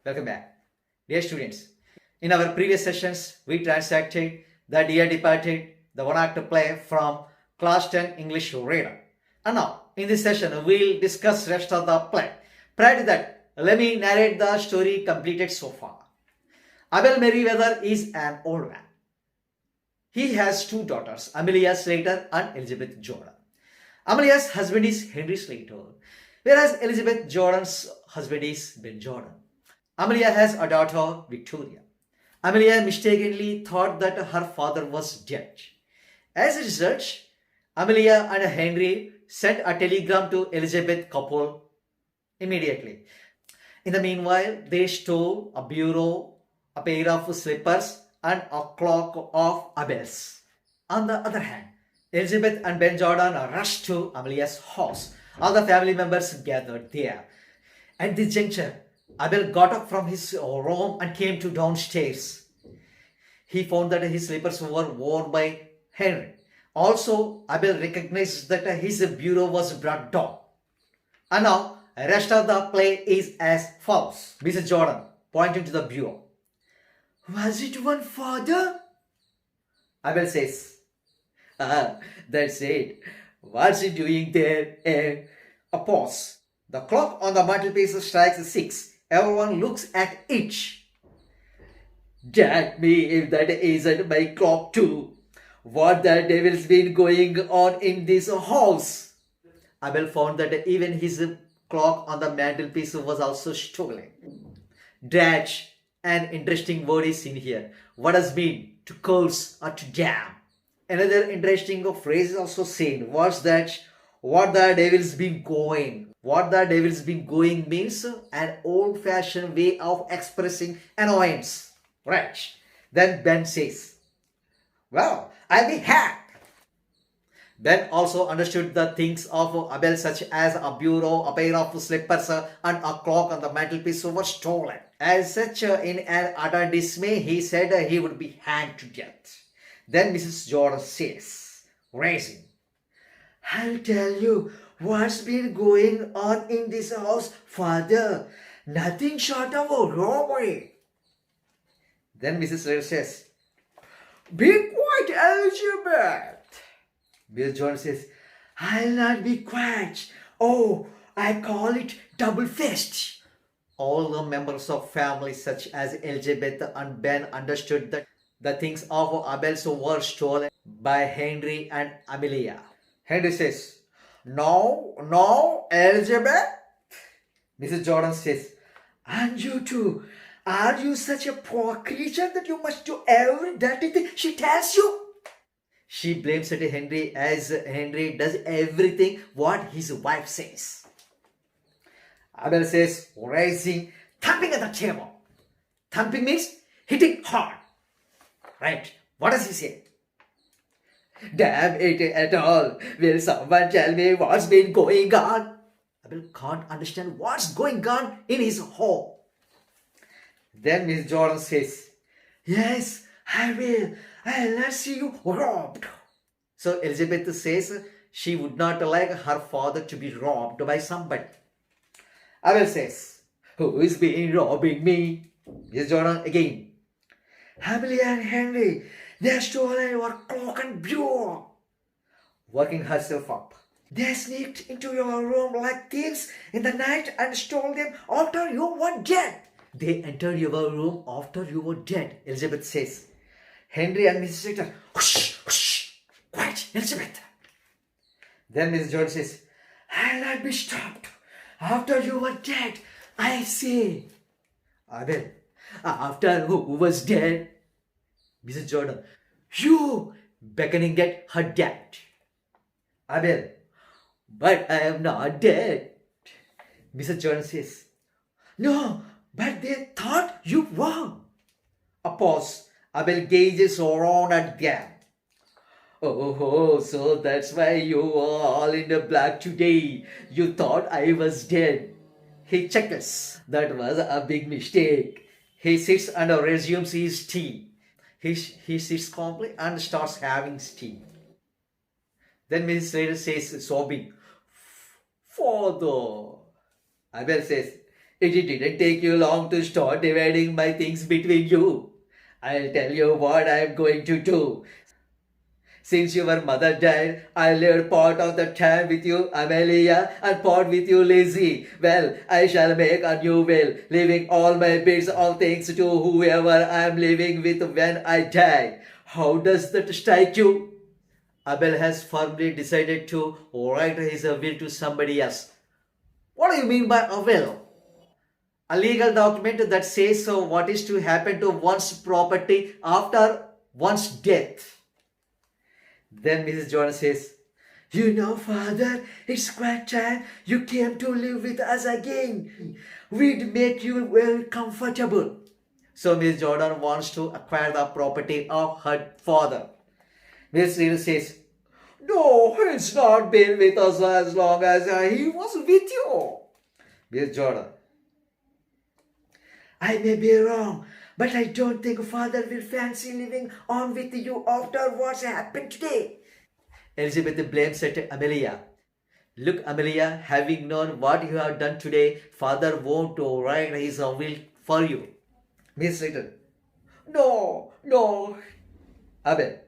Welcome back. Dear students, in our previous sessions, we transacted the Dear Departed, the one-act play from Class 10 English Reader. And now, in this session, we'll discuss rest of the play. Prior to that, let me narrate the story completed so far. Abel Merriweather is an old man. He has two daughters, Amelia Slater and Elizabeth Jordan. Amelia's husband is Henry Slater, whereas Elizabeth Jordan's husband is Ben Jordan. Amelia has a daughter, Victoria. Amelia mistakenly thought that her father was dead. As a result, Amelia and Henry sent a telegram to Elizabeth couple immediately. In the meanwhile, they stole a bureau, a pair of slippers, and a clock of Abel's. On the other hand, Elizabeth and Ben Jordan rushed to Amelia's house. All the family members gathered there. At this juncture, Abel got up from his room and came to downstairs. He found that his slippers were worn by Henry. Also, Abel recognized that his bureau was brought down. And now, the rest of the play is as follows. Mrs. Jordan, pointing to the bureau. Was it one father? Abel says, that's it. What's he doing there? A pause. The clock on the mantelpiece strikes 6. Everyone looks at it. Damn me if that isn't my clock too. What the devil's been going on in this house? Abel found that even his clock on the mantelpiece was also stolen. Dratch, an interesting word is in here. What does mean? To curse or to damn. Another interesting phrase is also seen. What's that? What the devil's been going. What the devil's been going means an old-fashioned way of expressing annoyance. Right. Then Ben says, well, I'll be hacked. Ben also understood the things of Abel such as a bureau, a pair of slippers and a clock on the mantelpiece were stolen. As such, in an utter dismay, he said he would be hanged to death. Then Mrs. Jordan says, rising, I'll tell you what's been going on in this house, Father. Nothing short of a robbery. Then Mrs. Slater says, be quiet, Elizabeth. Mrs. Jordan says, I'll not be quiet. Oh, I call it double-faced. All the members of family such as Elizabeth and Ben understood that the things of Abel's were stolen by Henry and Amelia. Henry says, no, Elizabeth. Mrs. Jordan says, and you too, are you such a poor creature that you must do every dirty thing she tells you? She blames at Henry as Henry does everything what his wife says. Abel says, rising, thumping at the table. Thumping means hitting hard. Right? What does he say? Damn it at all. Will someone tell me what's been going on? Abel can't understand what's going on in his home. Then Miss Jordan says, yes, I will. I'll not see you robbed. So Elizabeth says she would not like her father to be robbed by somebody. Abel says, who is been robbing me? Miss Jordan again. Amelia and Henry, they stolen your clock and bureau. Working herself up. They sneaked into your room like thieves in the night and stole them after you were dead. They entered your room after you were dead, Elizabeth says. Henry and Mrs. Slater, whoosh, quiet, Elizabeth. Then Mrs. Jordan says, I'll not be stopped. After you were dead, I say. Abel, after who was dead? Mrs. Jordan, you, beckoning at her dad. Abel, but I am not dead. Mrs. Jordan says, no, but they thought you were. A pause. Abel gazes around at them. Oh, so that's why you were all in the black today. You thought I was dead. He chuckles. That was a big mistake. He sits and resumes his tea. He sits calmly and starts having tea. Then Mrs. Slater says, sobbing, Father. Abel says, It didn't take you long to start dividing my things between you. I'll tell you what I'm going to do. Since your mother died, I lived part of the time with you, Amelia, and part with you, Lizzie. Well, I shall make a new will, leaving all my bits of things to whoever I am living with when I die. How does that strike you? Abel has firmly decided to write his will to somebody else. What do you mean by a will? A legal document that says what is to happen to one's property after one's death. Then Mrs. Jordan says, "You know, Father, it's quite time you came to live with us again. We'd make you very comfortable." So Mrs. Jordan wants to acquire the property of her father. Mrs. Reader says, "No, he's not been with us as long as he was with you." Mrs. Jordan, "I may be wrong, but I don't think Father will fancy living on with you after what's happened today." Elizabeth blames at Amelia. "Look, Amelia, having known what you have done today, Father won't write his will for you." Miss Little, No. Abel,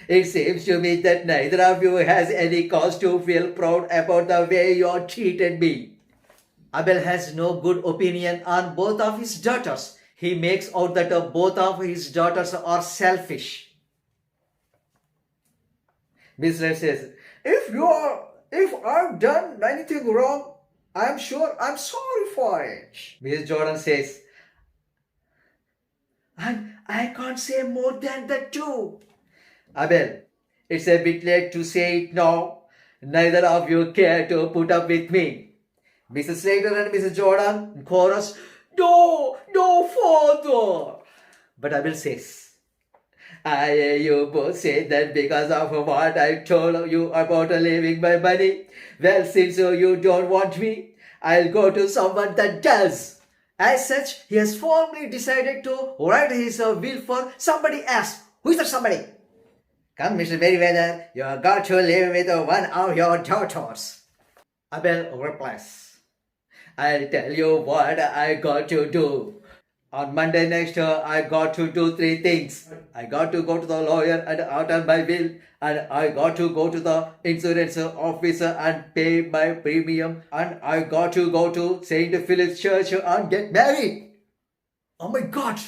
"It seems to me that neither of you has any cause to feel proud about the way you treated me." Abel has no good opinion on both of his daughters. He makes out that both of his daughters are selfish. Miss Red says, if I've done anything wrong, I'm sure I'm sorry for it." Miss Jordan says, "And I can't say more than that too." Abel, "It's a bit late to say it now. Neither of you care to put up with me." Mrs. Slater and Mrs. Jordan in chorus, No, Father." But Abel says, You both say that because of what I told you about leaving my money. Well, since you don't want me, I'll go to someone that does." As such, he has firmly decided to write his will for somebody else. Who is that somebody? "Come, Mr. Merriweather, you have got to live with one of your daughters." Abel replies, "I'll tell you what I got to do. On Monday next year, I got to do 3 things. I got to go to the lawyer and alter my will, and I got to go to the insurance officer and pay my premium, and I got to go to St. Philip's Church and get married." Oh my God!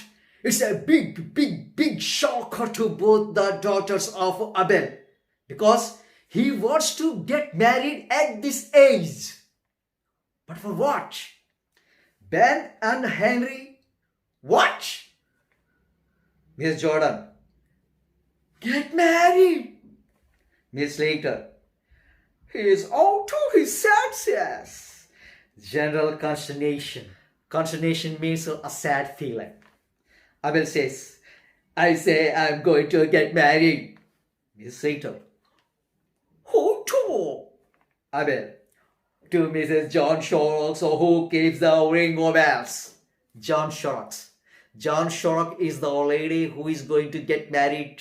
It's a big shocker to both the daughters of Abel, because he wants to get married at this age. But for what? Ben and Henry, what? Miss Jordan, get married. Miss Slater, he is out to his senses. General consternation. Consternation means a sad feeling. Abel says, "I say I'm going to get married." Miss Slater, who to? Abel, to Mrs. John Shorrocks, who keeps the Ringo bells. John Shorrocks. John Shorrock is the lady who is going to get married,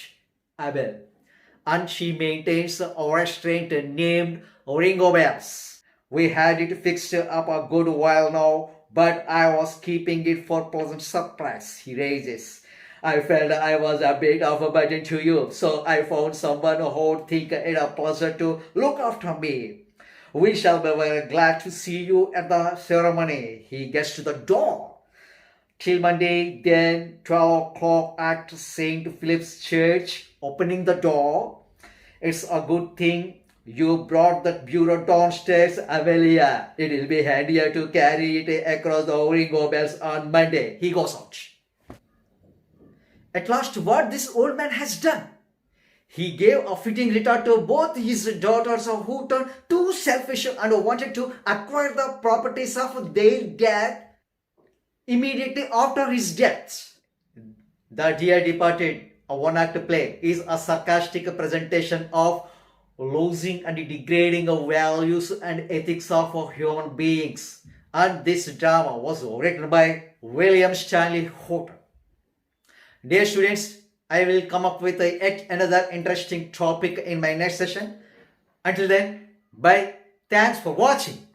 Abel. And she maintains a restaurant named Ringo Bells. We had it fixed up a good while now, but I was keeping it for pleasant surprise, he raises. I felt I was a bit of a burden to you, so I found someone who would think it a pleasure to look after me. We shall be very glad to see you at the ceremony. He gets to the door. Till Monday, then 12 o'clock at St. Philip's Church, opening the door. It's a good thing you brought that bureau downstairs, Amelia. It will be handier to carry it across the Ringo bells on Monday. He goes out. At last, what this old man has done? He gave a fitting letter to both his daughters who turned too selfish and wanted to acquire the properties of their dad immediately after his death. The Dear Departed, a one-act play, is a sarcastic presentation of losing and degrading of values and ethics of human beings. And this drama was written by William Stanley Horton. Dear students, I will come up with yet another interesting topic in my next session. Until then, bye. Thanks for watching.